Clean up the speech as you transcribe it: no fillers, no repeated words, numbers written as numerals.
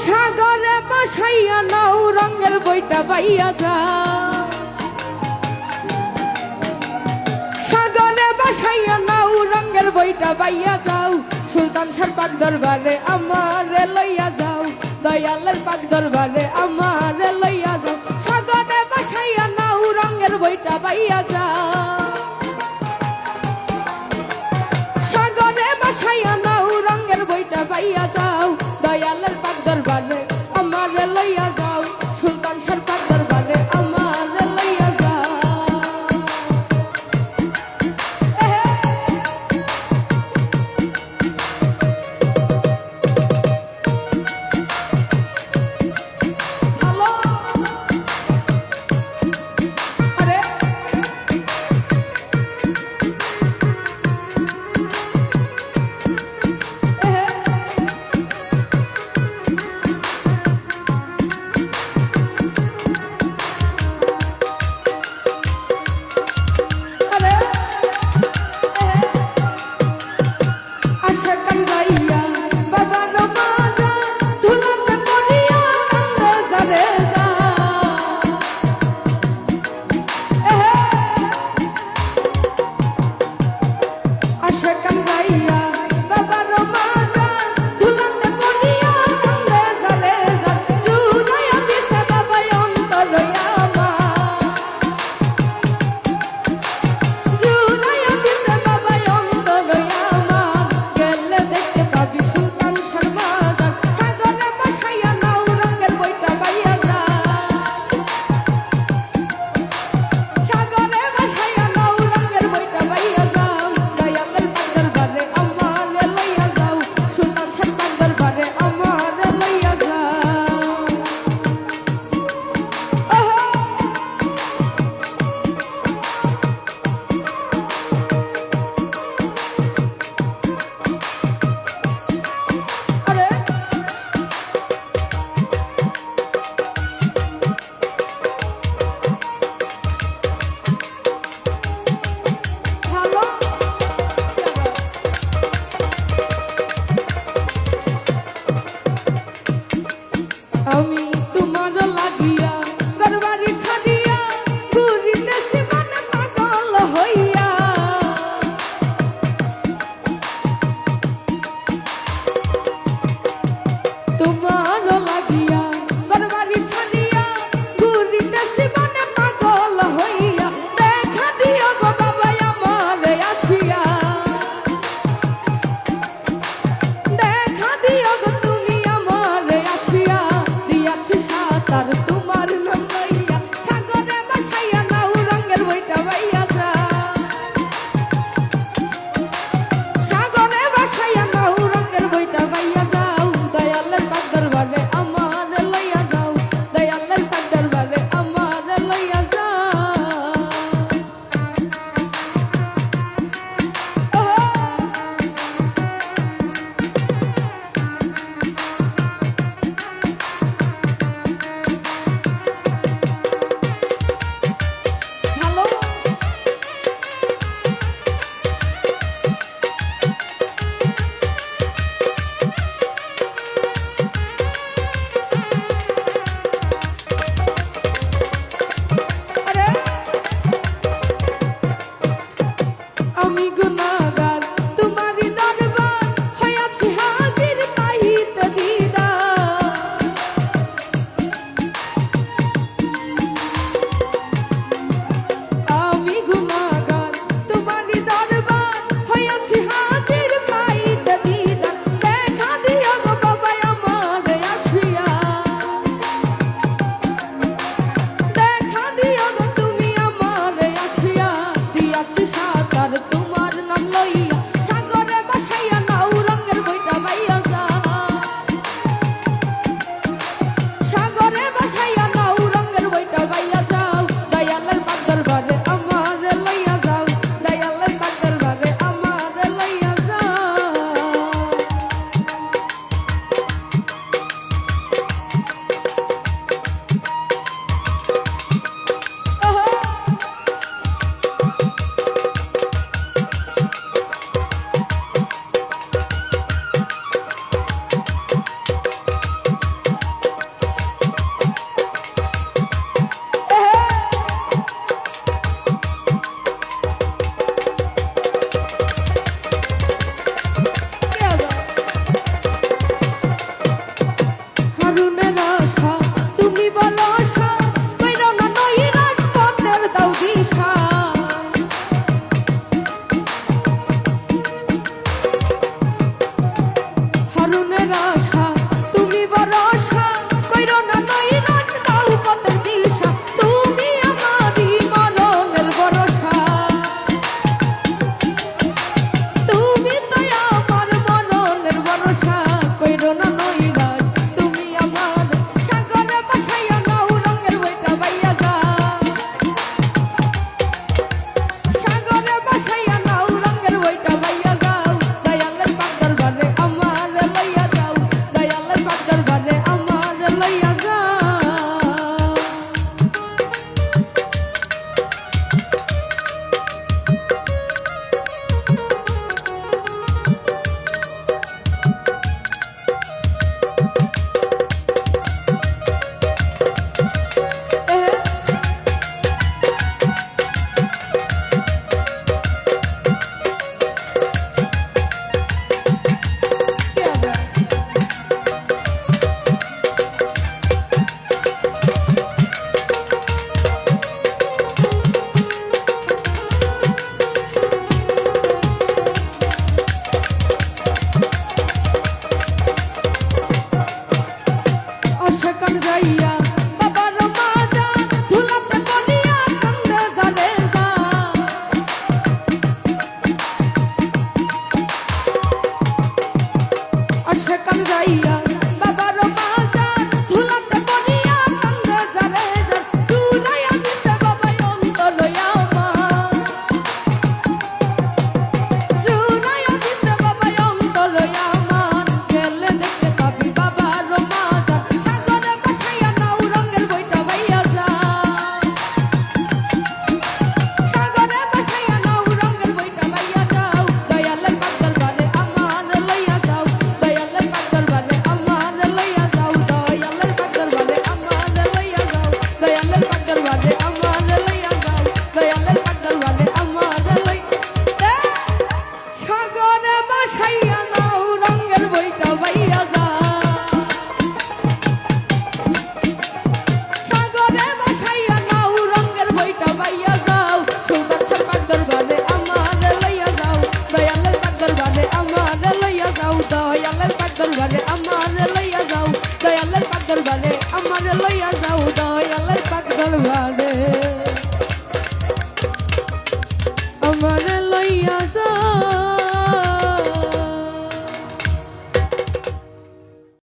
সাগরে বাসাইয়া নাও রঙের বইটা বাইয়া যাও সাগরে বাসাইয়া নাও রঙের বইটা বাইয়া যাও সুলতান শাহর পাক দরবারে আমারে লইয়া যাও দয়ালের পাক দরবারে আমারে লইয়া যাও সাগরে বাসাইয়া নাও রঙের বইটা বাইয়া যাও সাগরে বাসাইয়া নাও রঙের বইটা বাইয়া যাও দয়ালের পাক দরবারে আমারে লইয়া যাও সুলতান শাহর পাক দরবারে আমারে লইয়া যাও হ্যালো আরে আমি তোমার লাগিয়া ঘরবাড়ি ছাড়িয়া ঘুরিতেছি মনে পাগল হইয়া তোমার লাগিয়া ঘরবাড়ি ছাড়িয়া ঘুরিতেছি মনে পাগল হইয়া দেখা দিও গো বাবা আমারে আসিয়া দেখা দিও গো তুমি আমারে আসিয়া তার তোমার নাম লইয়া সাগরে বাসাইয়া নাও রঙের বইটা বাইয়া যাও সাগরে বাসাইয়া নাও রঙের বইটা বাইয়া যাও দয়ালের পাক দরবারে আমারে লইয়া যাও দয়ালের পাক দরবারে আমারে লইয়া যাও আমারে লইয়া যাও দয়ালের পাক দরবারে আমারে লইয়া যাও